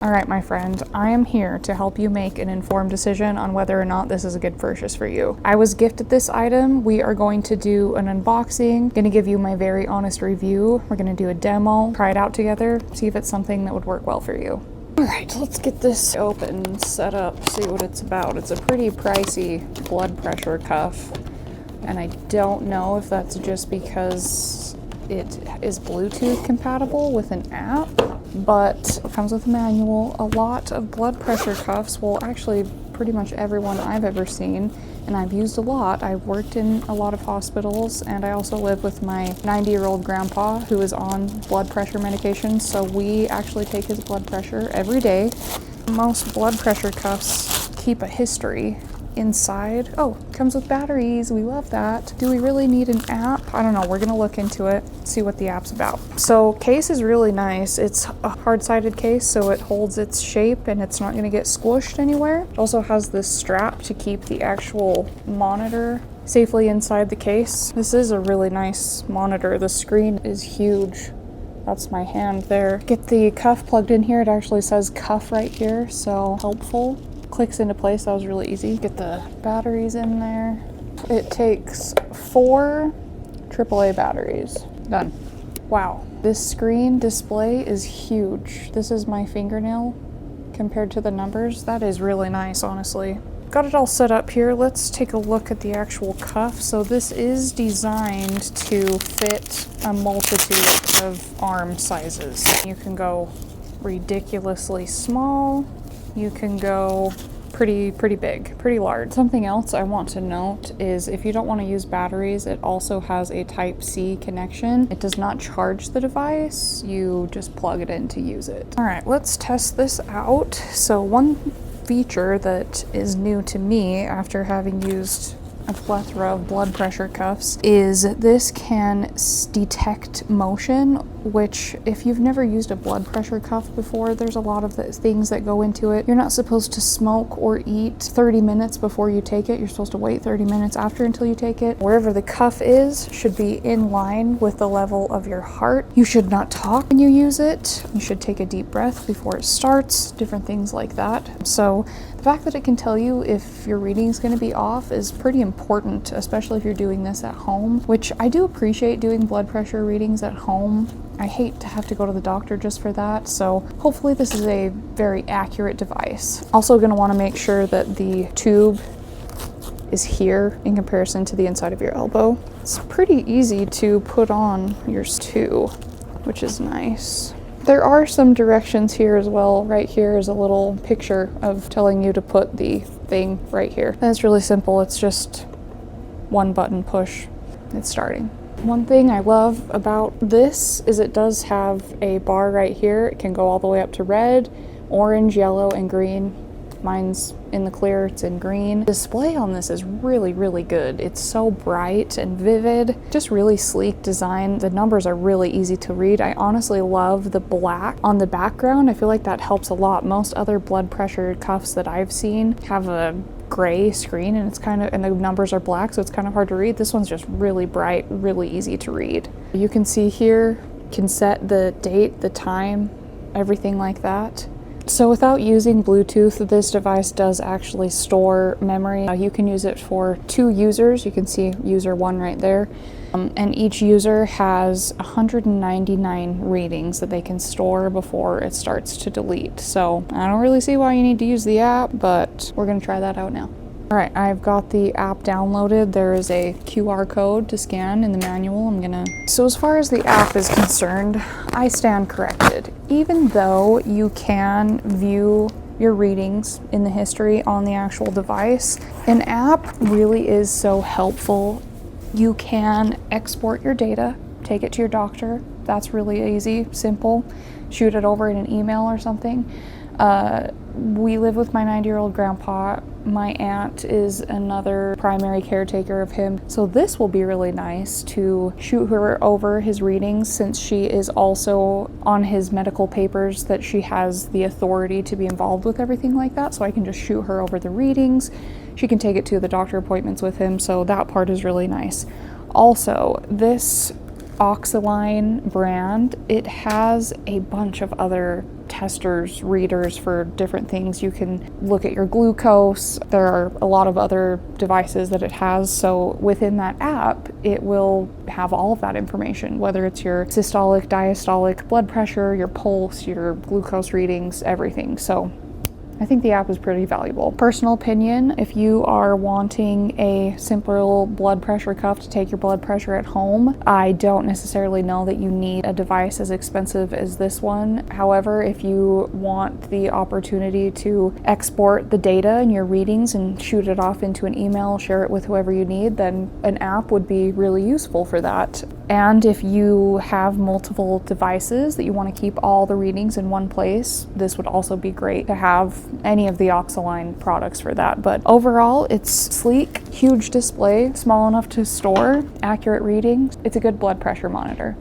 All right, my friend, I am here to help you make an informed decision on whether or not this is a good purchase for you. I was gifted this item. We are going to do an unboxing, going to give you my very honest review. We're going to do a demo, try it out together, see if it's something that would work well for you. All right, let's get this open, set up, see what it's about. It's a pretty pricey blood pressure cuff, and I don't know if that's just because it is Bluetooth compatible with an app, but it comes with a manual. A lot of blood pressure cuffs, well, actually pretty much everyone I've ever seen, and I've used a lot. I've worked in a lot of hospitals, and I also live with my 90-year-old grandpa who is on blood pressure medication, so we actually take his blood pressure every day. Most blood pressure cuffs keep a history inside. Oh, comes with batteries. We love that. Do we really need an app? I don't know. We're gonna look into it, see what the app's about. So case is really nice. It's a hard-sided case, so it holds its shape and it's not gonna get squished anywhere. It also has this strap to keep the actual monitor safely inside the case. This is a really nice monitor. The screen is huge. That's my hand there. Get the cuff plugged in here. It actually says cuff right here, so helpful. Clicks into place. That was really easy. Get the batteries in there. It takes 4 AAA batteries. Done. Wow. This screen display is huge. This is my fingernail compared to the numbers. That is really nice, honestly. Got it all set up here. Let's take a look at the actual cuff. So this is designed to fit a multitude of arm sizes. You can go ridiculously small. You can go pretty big, pretty large. Something else I want to note is if you don't want to use batteries, it also has a Type-C connection. It does not charge the device. You just plug it in to use it. All right, let's test this out. So one feature that is new to me after having used a plethora of blood pressure cuffs is this can detect motion, which if you've never used a blood pressure cuff before, there's a lot of things that go into it. You're not supposed to smoke or eat 30 minutes before you take it. You're supposed to wait 30 minutes after until you take it. Wherever the cuff is should be in line with the level of your heart. You should not talk when you use it. You should take a deep breath before it starts, different things like that. So the fact that it can tell you if your reading is going to be off is pretty important, especially if you're doing this at home, which I do appreciate doing blood pressure readings at home. I hate to have to go to the doctor just for that, so hopefully this is a very accurate device. Also going to want to make sure that the tube is here in comparison to the inside of your elbow. It's pretty easy to put on yours too, which is nice. There are some directions here as well. Right here is a little picture of telling you to put the thing right here. And it's really simple. It's just one button push. It's starting. One thing I love about this is it does have a bar right here. It can go all the way up to red, orange, yellow, and green. Mine's in the clear, it's in green. The display on this is really good. It's so bright and vivid, just really sleek design. The numbers are really easy to read. I honestly love the black on the background. I feel like that helps a lot. Most other blood pressure cuffs that I've seen have a gray screen and and the numbers are black, so it's kind of hard to read. This one's just really bright, really easy to read. You can see here, can set the date, the time, everything like that. So without using Bluetooth, this device does actually store memory. You can use it for 2 users. You can see user 1 right there. And each user has 199 readings that they can store before it starts to delete. So I don't really see why you need to use the app, but we're gonna try that out now. All right, I've got the app downloaded. There is a QR code to scan in the manual. So as far as the app is concerned, I stand corrected. Even though you can view your readings in the history on the actual device, an app really is so helpful. You can export your data, take it to your doctor. That's really easy, simple. Shoot it over in an email or something. We live with my 90-year-old grandpa. My aunt is another primary caretaker of him. So this will be really nice to shoot her over his readings, since she is also on his medical papers that she has the authority to be involved with everything like that. So I can just shoot her over the readings. She can take it to the doctor appointments with him. So that part is really nice. Also, this onOxiline brand. It has a bunch of other testers, readers for different things. You can look at your glucose. There are a lot of other devices that it has. So within that app, it will have all of that information, whether it's your systolic, diastolic, blood pressure, your pulse, your glucose readings, everything. So I think the app is pretty valuable. Personal opinion, if you are wanting a simple blood pressure cuff to take your blood pressure at home, I don't necessarily know that you need a device as expensive as this one. However, if you want the opportunity to export the data and your readings and shoot it off into an email, share it with whoever you need, then an app would be really useful for that. And if you have multiple devices that you want to keep all the readings in one place, this would also be great to have any of the onOxiline products for that. But overall, it's sleek, huge display, small enough to store accurate readings. It's a good blood pressure monitor.